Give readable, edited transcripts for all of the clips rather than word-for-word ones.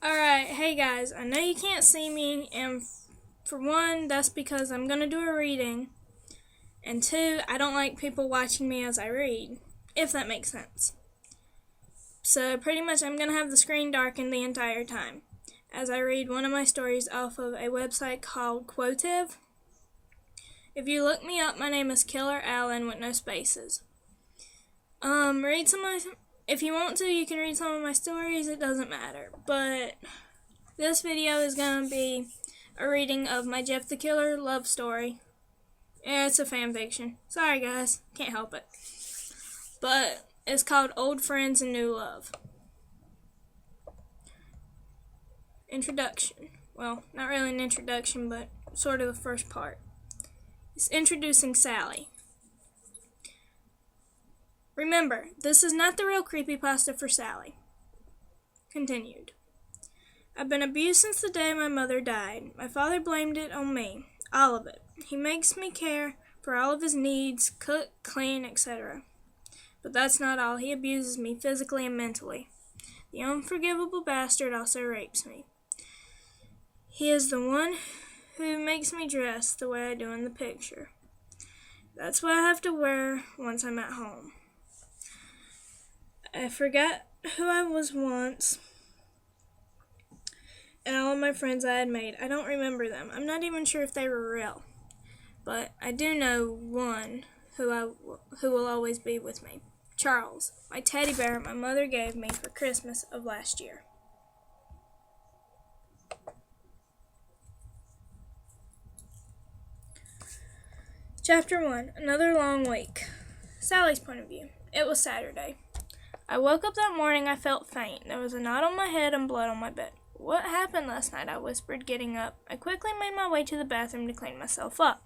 Alright, hey guys, I know you can't see me, and for one, that's because I'm going to do a reading, and two, I don't like people watching me as I read, if that makes sense. So pretty much I'm going to have the screen darkened the entire time, as I read one of my stories off of a website called Quotive. If you look me up, my name is Killer Allen with no spaces. Read some of my, if you want to, you can read some of my stories, it doesn't matter, but this video is going to be a reading of my Jeff the Killer love story. Yeah, it's a fan fiction. Sorry guys, can't help it. But it's called Old Friends and New Love. Introduction. Well, not really an introduction, but sort of the first part. It's introducing Sally. Remember, this is not the real creepypasta for Sally. Continued. I've been abused since the day my mother died. My father blamed it on me. All of it. He makes me care for all of his needs, cook, clean, etc. But that's not all. He abuses me physically and mentally. The unforgivable bastard also rapes me. He is the one who makes me dress the way I do in the picture. That's what I have to wear once I'm at home. I forgot who I was once and all of my friends I had made. I don't remember them. I'm not even sure if they were real. But I do know one who will always be with me. Charles, my teddy bear my mother gave me for Christmas of last year. Chapter 1. Another long week. Sally's point of view. It was Saturday. I woke up that morning. I felt faint. There was a knot on my head and blood on my bed. What happened last night? I whispered, getting up. I quickly made my way to the bathroom to clean myself up.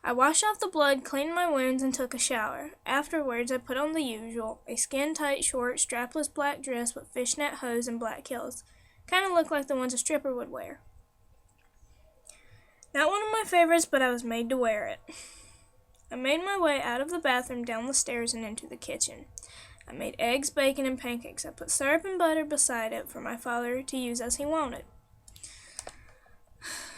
I washed off the blood, cleaned my wounds, and took a shower. Afterwards, I put on the usual, a skin-tight, short, strapless black dress with fishnet hose and black heels. Kind of looked like the ones a stripper would wear. Not one of my favorites, but I was made to wear it. I made my way out of the bathroom, down the stairs, and into the kitchen. I made eggs, bacon, and pancakes. I put syrup and butter beside it for my father to use as he wanted.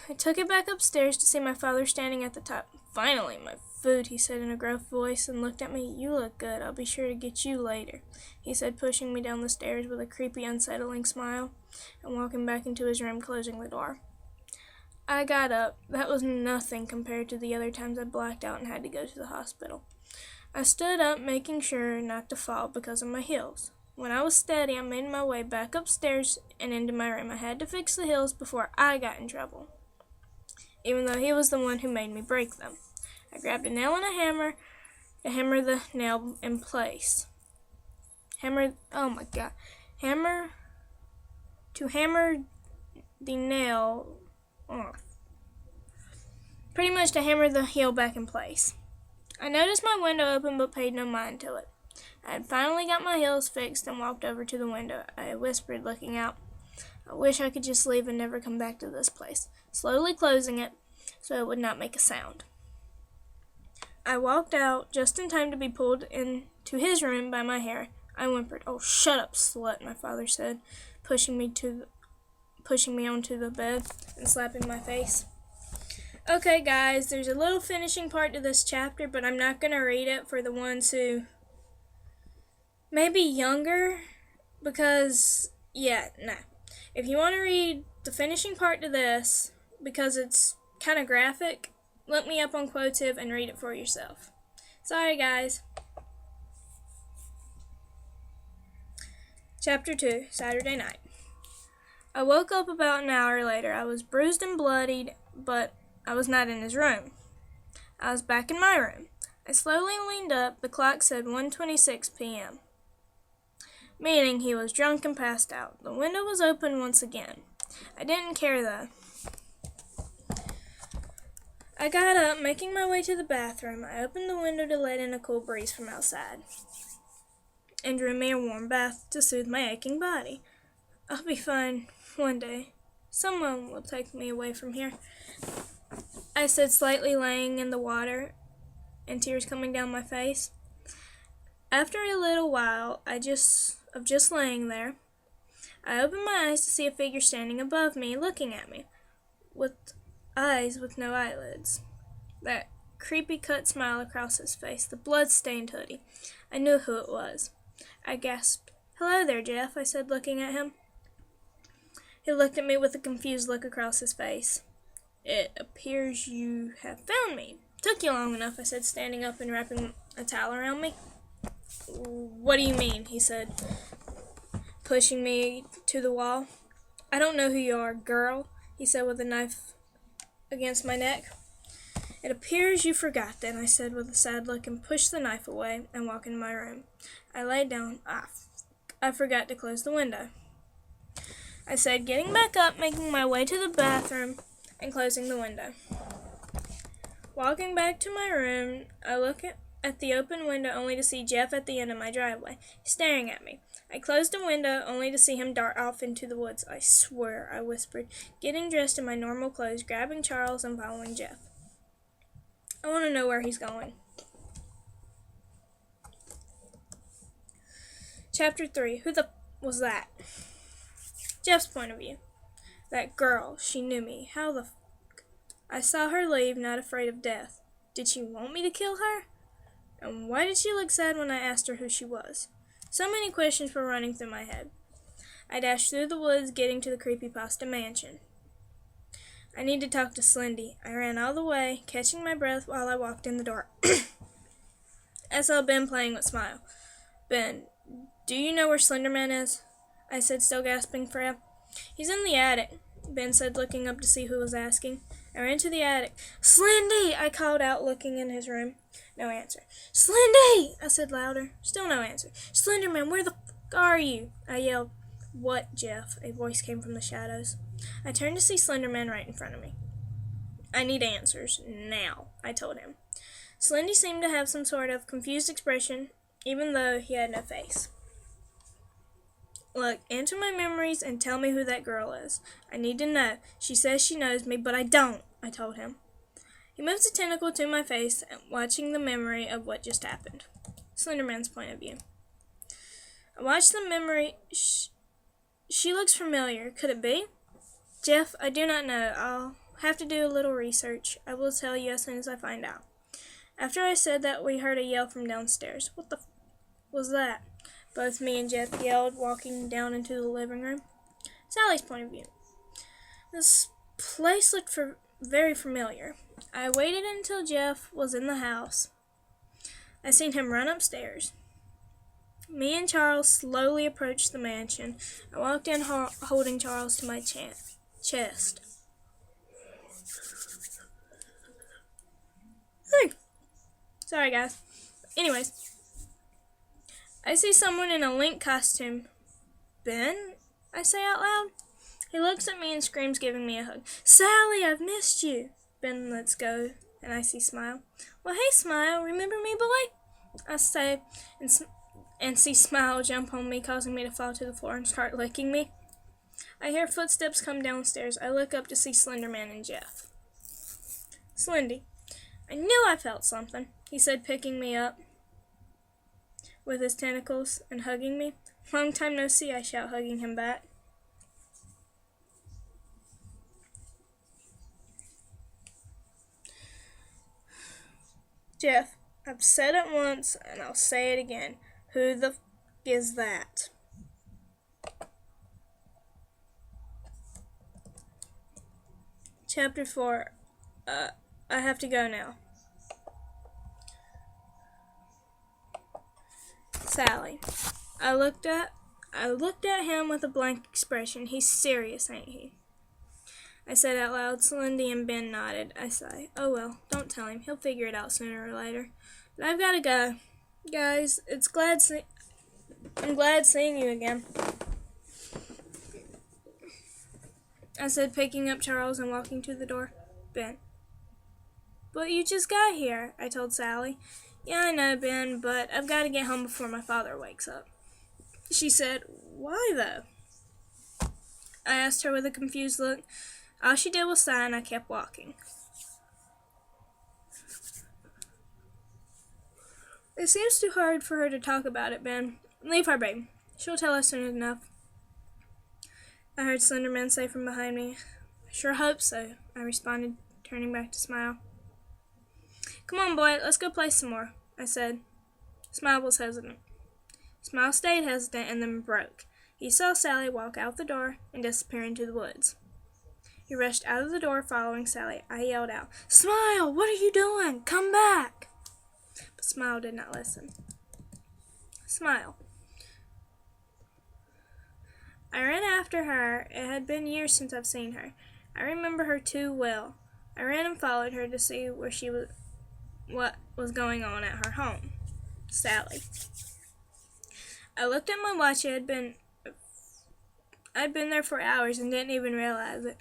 I took it back upstairs to see my father standing at the top. Finally, my food, he said in a gruff voice, and looked at me. You look good. I'll be sure to get you later, he said, pushing me down the stairs with a creepy, unsettling smile, and walking back into his room, closing the door. I got up. That was nothing compared to the other times I blacked out and had to go to the hospital. I stood up, making sure not to fall because of my heels. When I was steady, I made my way back upstairs and into my room. I had to fix the heels before I got in trouble, even though he was the one who made me break them. I grabbed a nail and a hammer to hammer the nail in place. Hammer the nail off. Pretty much to hammer the heel back in place. I noticed my window open but paid no mind to it. I had finally got my heels fixed and walked over to the window. I whispered, looking out. I wish I could just leave and never come back to this place, slowly closing it so it would not make a sound. I walked out just in time to be pulled into his room by my hair. I whimpered. Oh, shut up, slut, my father said, pushing me onto the bed and slapping my face. Okay, guys, there's a little finishing part to this chapter, but I'm not going to read it for the ones who may be younger, because, If you want to read the finishing part to this, because it's kind of graphic, look me up on Quotive and read it for yourself. Sorry, guys. Chapter 2, Saturday night. I woke up about an hour later. I was bruised and bloodied, but I was not in his room. I was back in my room. I slowly leaned up. The clock said 1:26 p.m., meaning he was drunk and passed out. The window was open once again. I didn't care, though. I got up, making my way to the bathroom. I opened the window to let in a cool breeze from outside and drew me a warm bath to soothe my aching body. I'll be fine one day. Someone will take me away from here, I said, slightly laying in the water and tears coming down my face. After a little while of just laying there, I opened my eyes to see a figure standing above me, looking at me, with eyes with no eyelids. That creepy cut smile across his face, the blood-stained hoodie. I knew who it was. I gasped. "Hello there, Jeff," I said, looking at him. He looked at me with a confused look across his face. "It appears you have found me. Took you long enough," I said, standing up and wrapping a towel around me. "What do you mean?" he said, pushing me to the wall. "I don't know who you are, girl," he said with a knife against my neck. "It appears you forgot then," I said with a sad look and pushed the knife away and walked into my room. I laid down. I forgot to close the window, I said, getting back up, making my way to the bathroom and closing the window. Walking back to my room, I look at the open window only to see Jeff at the end of my driveway, staring at me. I closed the window only to see him dart off into the woods. "I swear," I whispered, getting dressed in my normal clothes, grabbing Charles and following Jeff. I want to know where he's going. Chapter 3. Who the was that? Jeff's point of view. "That girl, she knew me. How the I saw her leave, not afraid of death. Did she want me to kill her? And why did she look sad when I asked her who she was?" So many questions were running through my head. I dashed through the woods, getting to the creepypasta mansion. I need to talk to Slendy. I ran all the way, catching my breath while I walked in the door. I saw Ben playing with Smile. "Ben, do you know where Slenderman is?" I said, still gasping for air. "He's in the attic," Ben said, looking up to see who was asking. I ran to the attic. "Slendy!" I called out, looking in his room. No answer. "Slendy!" I said louder. Still no answer. "Slenderman, where the are you?" I yelled. "What, Jeff?" A voice came from the shadows. I turned to see Slenderman right in front of me. "I need answers, now," I told him. Slendy seemed to have some sort of confused expression, even though he had no face. "Look into my memories and tell me who that girl is. I need to know. She says she knows me, but I don't," I told him. He moved a tentacle to my face, watching the memory of what just happened. Slenderman's point of view. I watched the memory. She looks familiar. Could it be? "Jeff, I do not know. I'll have to do a little research. I will tell you as soon as I find out." After I said that, we heard a yell from downstairs. What the was that? Both me and Jeff yelled, walking down into the living room. Sally's point of view. This place looked very familiar. I waited until Jeff was in the house. I seen him run upstairs. Me and Charles slowly approached the mansion. I walked in holding Charles to my chest. Hey. Sorry, guys. Anyways, I see someone in a Link costume. "Ben?" I say out loud. He looks at me and screams, giving me a hug. "Sally, I've missed you." "Ben, let's go." And I see Smile. "Well, hey, Smile, remember me, boy?" I say, and see Smile jump on me, causing me to fall to the floor and start licking me. I hear footsteps come downstairs. I look up to see Slenderman and Jeff. "Slendy, I knew I felt something," he said, picking me up with his tentacles and hugging me. "Long time no see," I shout, hugging him back. "Jeff, I've said it once and I'll say it again. Who the is that?" Chapter 4. I have to go now. Sally. I looked at him with a blank expression. "He's serious, ain't he?" I said out loud. Slendy and Ben nodded. I sighed. "Oh well, don't tell him. He'll figure it out sooner or later. But I've got to go. Guys, I'm glad seeing you again," I said, picking up Charles and walking to the door. Ben. "But you just got here," I told Sally. "Yeah, I know, Ben, but I've got to get home before my father wakes up." She said, "Why, though?" I asked her with a confused look. All she did was sigh, and I kept walking. "It seems too hard for her to talk about it, Ben. Leave her, babe. She'll tell us soon enough." I heard Slender Man say from behind me. I sure hope so, I responded, turning back to Smile. Come on, boy, let's go play some more, I said. Smile was hesitant. Smile stayed hesitant and then broke. He saw Sally walk out the door and disappear into the woods. He rushed out of the door following Sally. I yelled out, Smile, what are you doing? Come back! But Smile did not listen. Smile. I ran after her. It had been years since I've seen her. I remember her too well. I ran and followed her to see what was going on at her home. Sally. I looked at my watch. I'd been there for hours and didn't even realize it.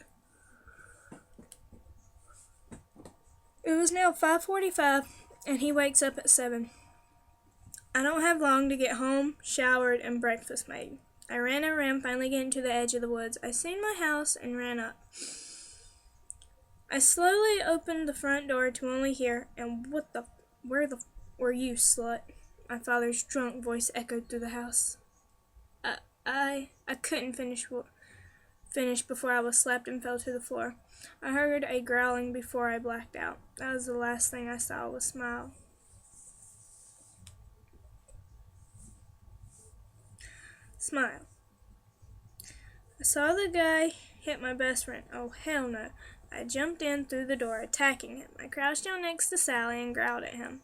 It was now 5:45, and he wakes up at 7. I don't have long to get home, showered, and breakfast made. I ran, finally getting to the edge of the woods. I seen my house and ran up. I slowly opened the front door to only hear, and where were you, slut? My father's drunk voice echoed through the house. I couldn't finish before I was slapped and fell to the floor. I heard a growling before I blacked out. That was the last thing I saw was Smile. Smile. I saw the guy hit my best friend. Oh, hell no. I jumped in through the door, attacking him. I crouched down next to Sally and growled at him,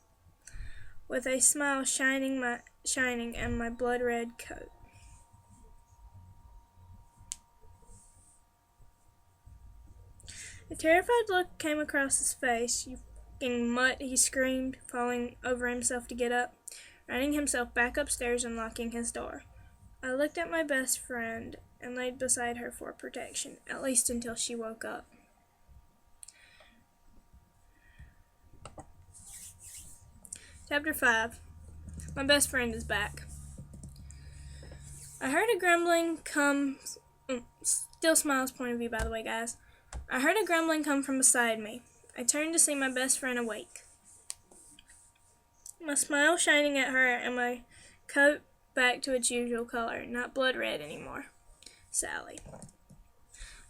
with a smile shining in my blood-red coat. A terrified look came across his face. You fucking mutt, he screamed, falling over himself to get up, running himself back upstairs and locking his door. I looked at my best friend and laid beside her for protection, at least until she woke up. Chapter 5. My best friend is back. I heard a grumbling come... Still Smile's point of view, by the way, guys. I heard a grumbling come from beside me. I turned to see my best friend awake. My smile shining at her and my coat back to its usual color, not blood red anymore. Sally.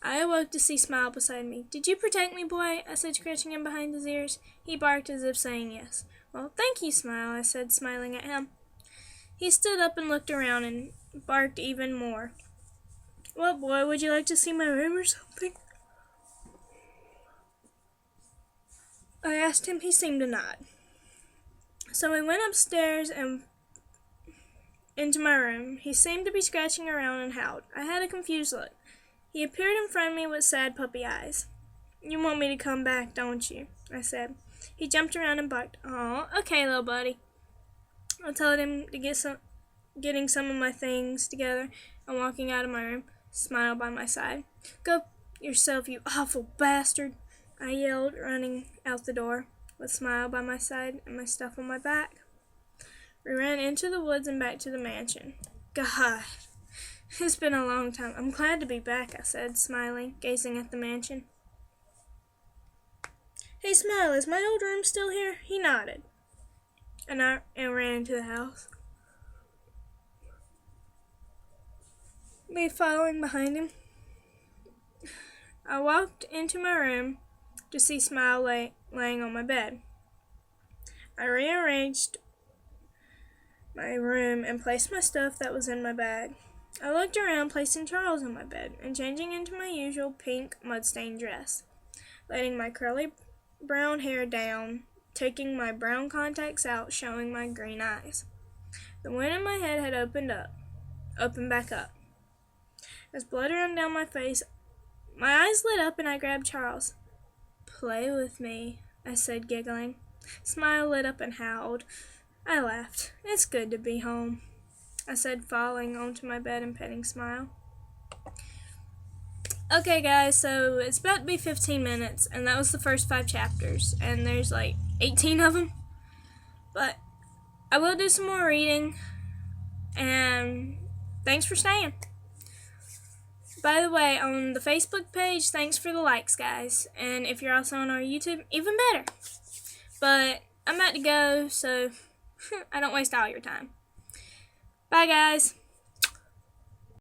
I awoke to see Smile beside me. Did you protect me, boy? I said, scratching him behind his ears. He barked as if saying yes. Well, thank you, Smile, I said, smiling at him. He stood up and looked around and barked even more. Well, boy, would you like to see my room or something? I asked him. He seemed to nod. So we went upstairs and into my room. He seemed to be scratching around and howled. I had a confused look. He appeared in front of me with sad puppy eyes. You want me to come back, don't you? I said. He jumped around and barked. Aw, okay, little buddy. I told him to getting some of my things together and walking out of my room, Smile by my side. Go yourself, you awful bastard, I yelled, running out the door, with Smile by my side and my stuff on my back. We ran into the woods and back to the mansion. God, it's been a long time. I'm glad to be back, I said, smiling, gazing at the mansion. Hey, Smile, is my old room still here? He nodded. And I ran into the house, me following behind him. I walked into my room to see Smile laying on my bed. I rearranged my room and placed my stuff that was in my bag. I looked around, placing Charles on my bed and changing into my usual pink mud-stained dress, letting my curly brown hair down, taking my brown contacts out, showing my green eyes. The wound in my head had opened back up. As blood ran down my face, my eyes lit up and I grabbed Charles. Play with me, I said, giggling. Smile lit up and howled. I laughed. It's good to be home, I said, falling onto my bed and petting Smile. Okay, guys, so it's about to be 15 minutes, and that was the first 5 chapters, and there's like 18 of them. But I will do some more reading, and thanks for staying. By the way, on the Facebook page, thanks for the likes, guys. And if you're also on our YouTube, even better. But I'm about to go, so I don't waste all your time. Bye, guys.